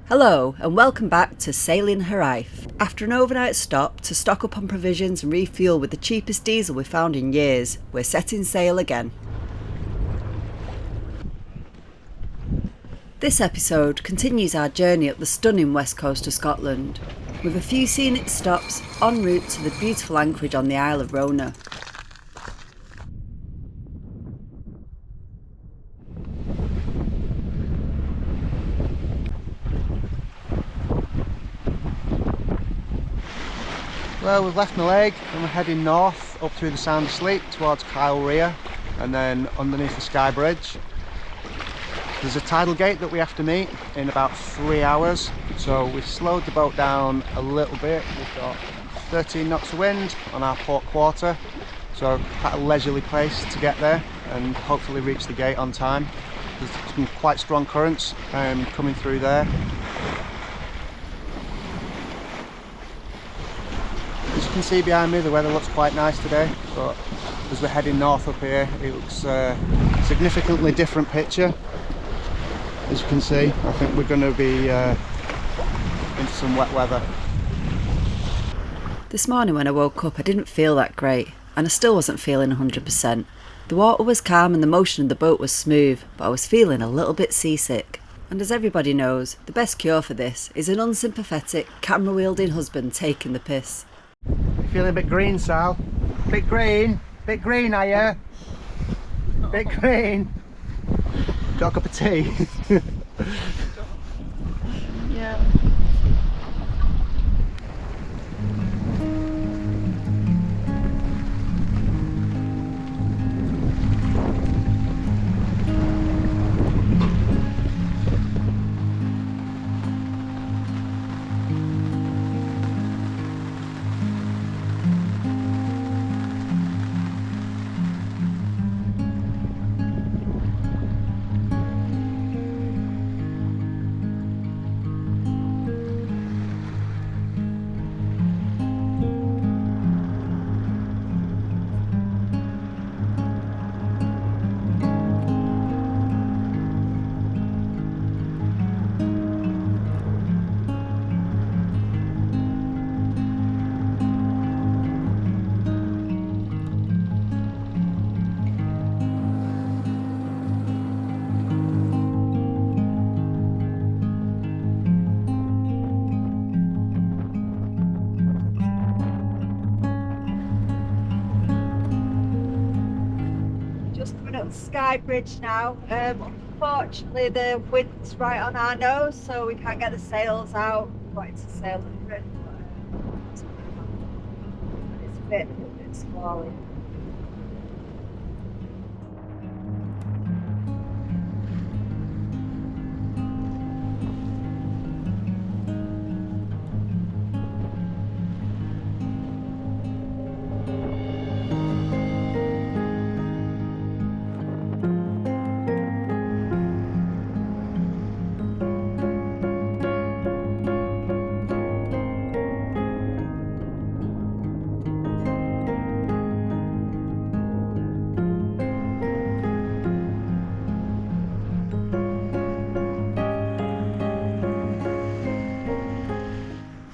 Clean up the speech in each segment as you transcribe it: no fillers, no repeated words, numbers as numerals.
Hello and welcome back to Sailing Harife. After an overnight stop to stock up on provisions and refuel with the cheapest diesel we found in years, we're setting sail again. This episode continues our journey up the stunning west coast of Scotland, with a few scenic stops en route to the beautiful anchorage on the Isle of Rona. Well, we've left Mallaig and we're heading north up through the Sound of Sleep towards Kyle Rea and then underneath the Skye Bridge. There's a tidal gate that we have to meet in about 3 hours, so we've slowed the boat down a little bit. We've got 13 knots of wind on our port quarter, so quite a leisurely pace to get there and hopefully reach the gate on time. There's some quite strong currents coming through there. As you can see behind me, the weather looks quite nice today, but as we're heading north up here, it looks a significantly different picture. As you can see, I think we're going to be into some wet weather. This morning when I woke up I didn't feel that great, and I still wasn't feeling 100%. The water was calm and the motion of the boat was smooth, but I was feeling a little bit seasick. And as everybody knows, the best cure for this is an unsympathetic, camera-wielding husband taking the piss. You feeling a bit green, Sal? Bit green? Bit green, are you? Bit green? Got a cup of tea? Yeah. Just coming up the Skye Bridge now. Unfortunately the wind's right on our nose, so we can't get the sails out. We wanted to sail the bridge, but it's a bit squally.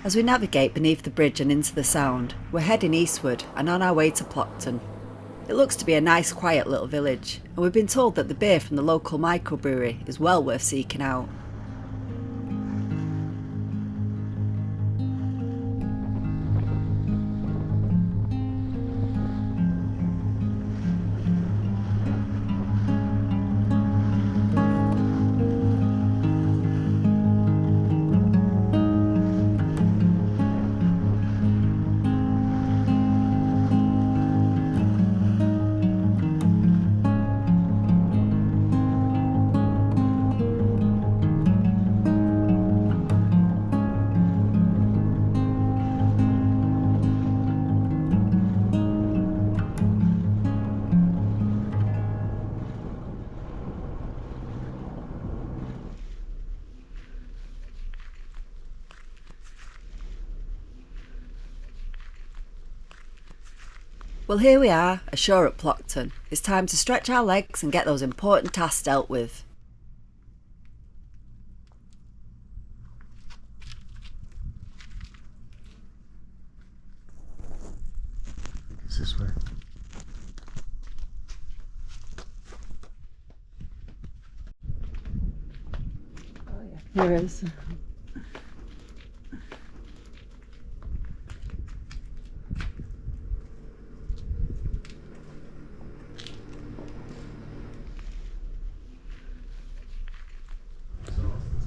As we navigate beneath the bridge and into the Sound, we're heading eastward and on our way to Plockton. It looks to be a nice quiet little village, and we've been told that the beer from the local microbrewery is well worth seeking out. Well, here we are, ashore at Plockton. It's time to stretch our legs and get those important tasks dealt with. There is.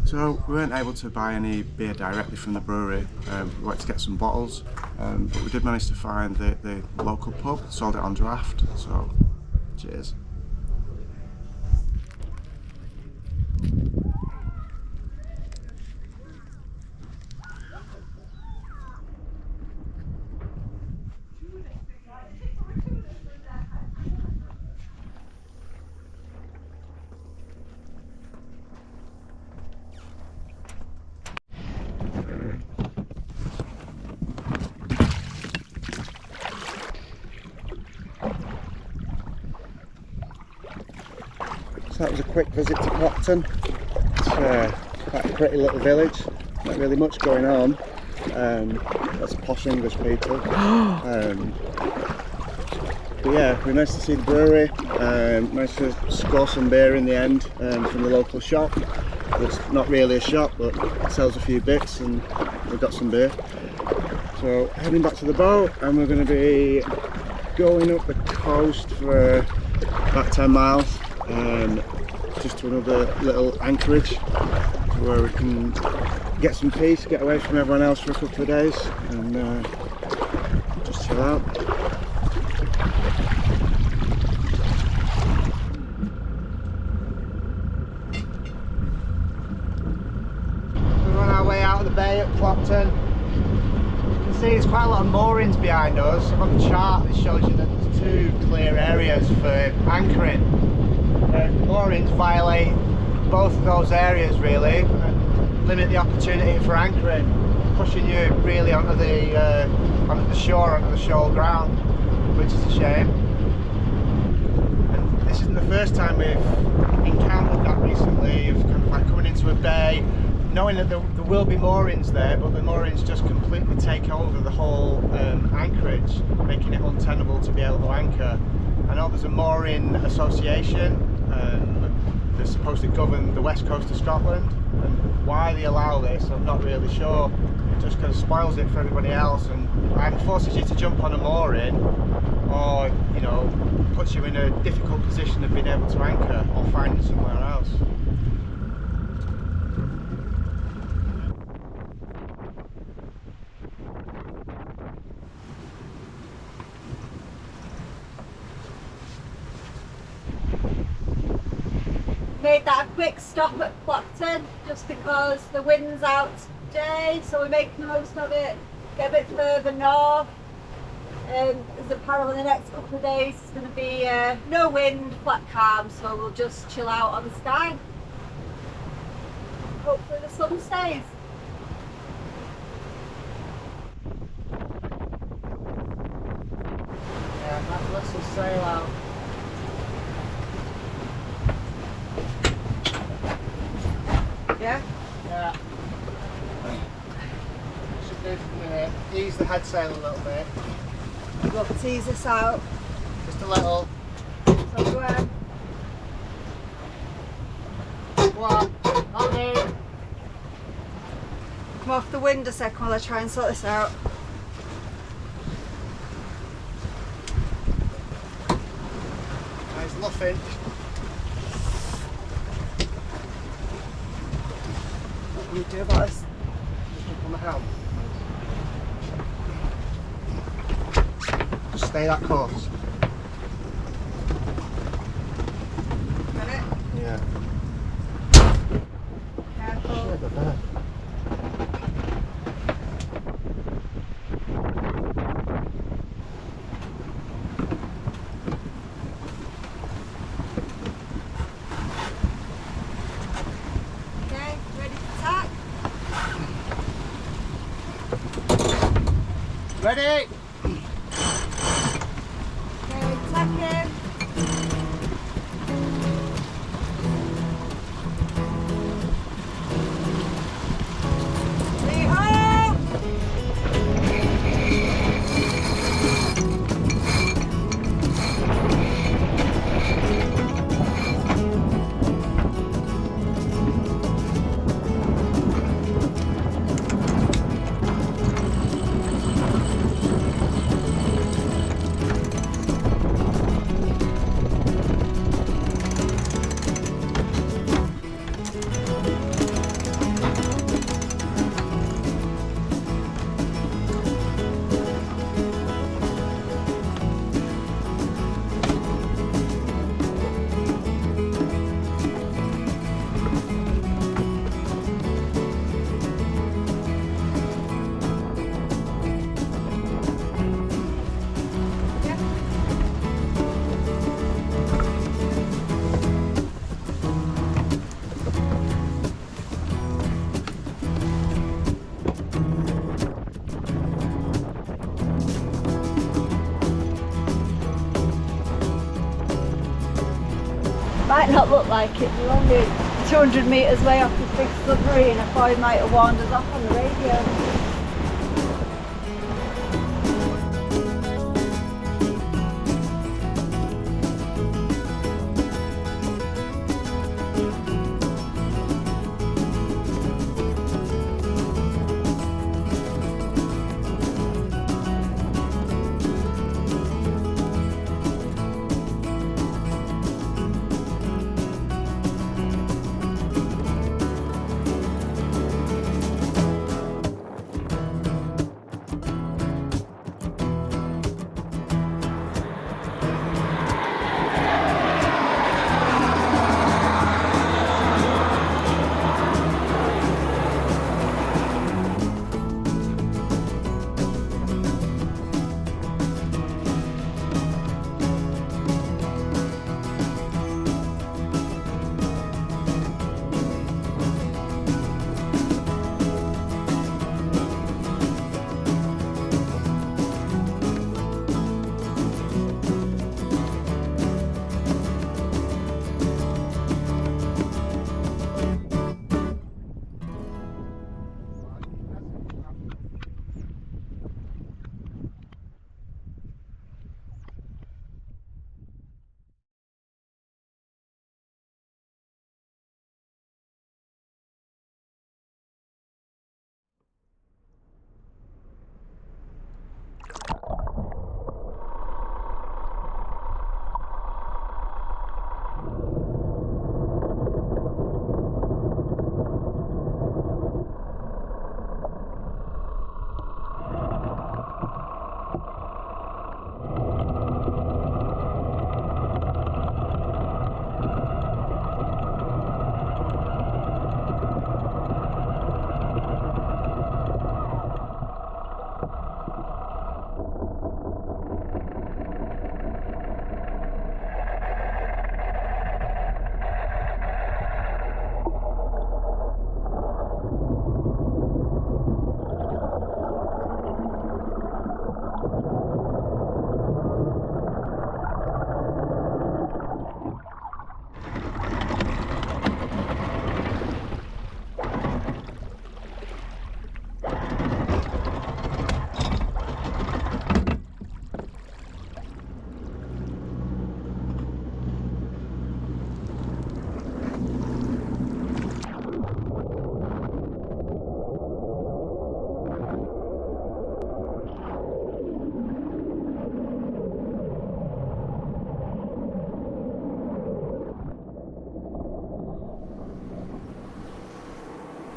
So we weren't able to buy any beer directly from the brewery. We wanted to get some bottles, but we did manage to find the local pub, sold it on draft, so cheers. So that was a quick visit to Clopton. It's quite a pretty little village, not really much going on. Lots of posh English people. But yeah, we managed to see the brewery, managed to score some beer in the end from the local shop. It's not really a shop, but it sells a few bits, and we got some beer. So heading back to the boat, and we're going to be going up the coast for about 10 miles. Just to another little anchorage where we can get some peace, get away from everyone else for a couple of days, and just chill out. We're on our way out of the bay at Clopton. You can see there's quite a lot of moorings behind us. On the chart it shows you that there's 2 clear areas for anchoring. Moorings violate both of those areas really, and limit the opportunity for anchoring, pushing you really onto the shore, onto the shoal ground, which is a shame. And this isn't the first time we've encountered that recently, of kind of like coming into a bay, knowing that there will be moorings there, but the moorings just completely take over the whole anchorage, making it untenable to be able to anchor. I know there's a mooring association that's supposed to govern the west coast of Scotland, and why they allow this I'm not really sure. It just kind of spoils it for everybody else, and either forces you to jump on a mooring, or you know, puts you in a difficult position of being able to anchor or find somewhere else. Made that a quick stop at Clopton just because the wind's out today, so we're making the most of it. Get a bit further north. There's apparently the next couple of days it's going to be no wind, flat calm, so we'll just chill out on the sky. Hopefully the sun stays. Yeah, let's just sail out. Yeah? Yeah. Should do from here. Ease the head sail a little bit. We'll tease this out. Just a little. So, One. Okay. come off the wind a second while I try and sort this out. There's nothing. What do you do about this? Just jump on the helm. Just stay that course. Got it? Yeah. Careful. Okay, ready to attack? Ready? Okay, attacking. Hey-ho! not look like it. We're only 200 metres away off this big submarine. I thought he might have warned us off on the radio.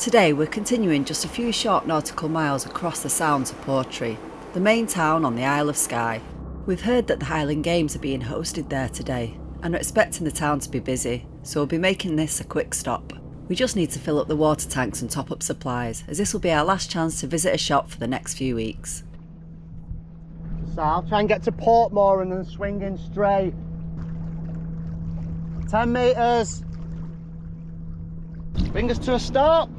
Today we're continuing just a few short nautical miles across the Sound to Portree, the main town on the Isle of Skye. We've heard that the Highland Games are being hosted there today and are expecting the town to be busy, so we'll be making this a quick stop. We just need to fill up the water tanks and top up supplies, as this will be our last chance to visit a shop for the next few weeks. So I'll try and get to Portmore and then swing in straight. 10 metres. Bring us to a stop.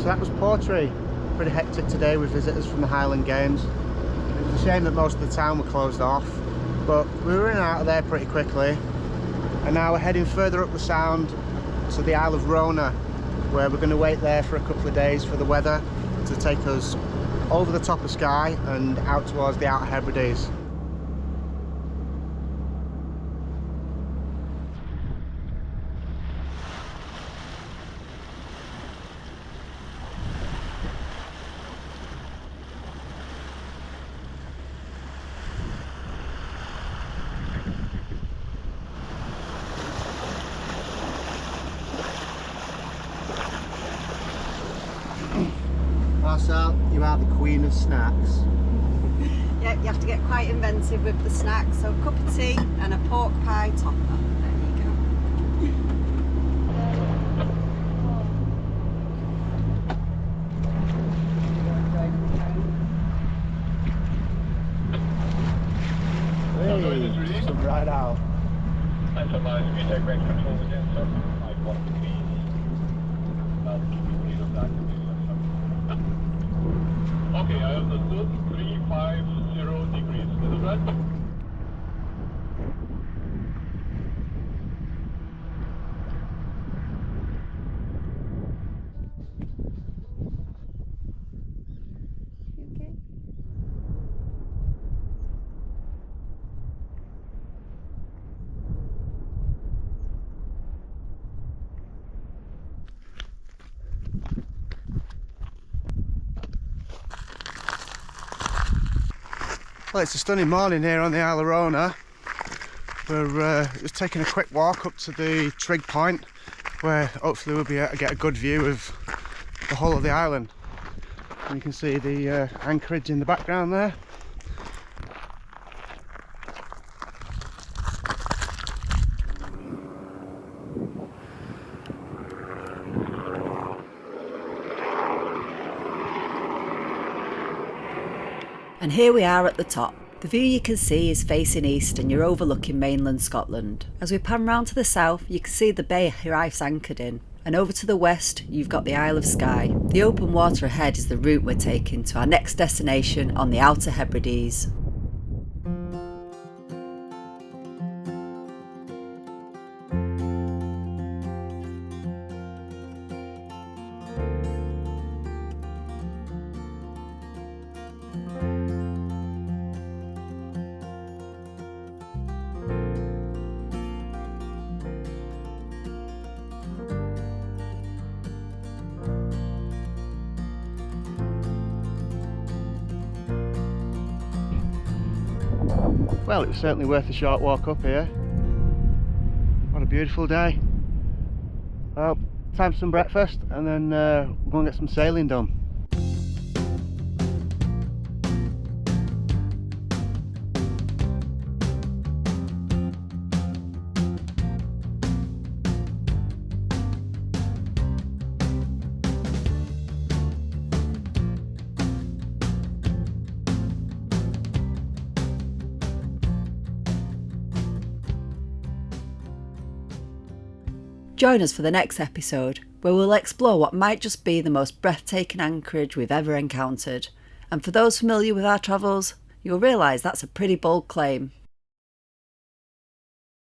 So that was Portree. Pretty hectic today with visitors from the Highland Games. It was a shame that most of the town were closed off, but we were in and out of there pretty quickly. And now we're heading further up the Sound to the Isle of Rona, where we're going to wait there for a couple of days for the weather to take us over the top of Skye and out towards the Outer Hebrides. Marcel, you are the queen of snacks. Yeah, you have to get quite inventive with the snacks. So a cup of tea and a pork pie topper. There you go. Hey, just right out. Okay, I understood. 350 degrees. Is it right? Okay. Well, it's a stunning morning here on the Isle of Rona. We're just taking a quick walk up to the Trig Point, where hopefully we'll be able to get a good view of the whole of the island. And you can see the anchorage in the background there. And here we are at the top. The view you can see is facing east and you're overlooking mainland Scotland. As we pan round to the south, you can see the bay your life's anchored in. And over to the west, you've got the Isle of Skye. The open water ahead is the route we're taking to our next destination on the Outer Hebrides. Well, it was certainly worth a short walk up here. What a beautiful day. Well, time for some breakfast and then we're going to get some sailing done. Join us for the next episode, where we'll explore what might just be the most breathtaking anchorage we've ever encountered. And for those familiar with our travels, you'll realise that's a pretty bold claim.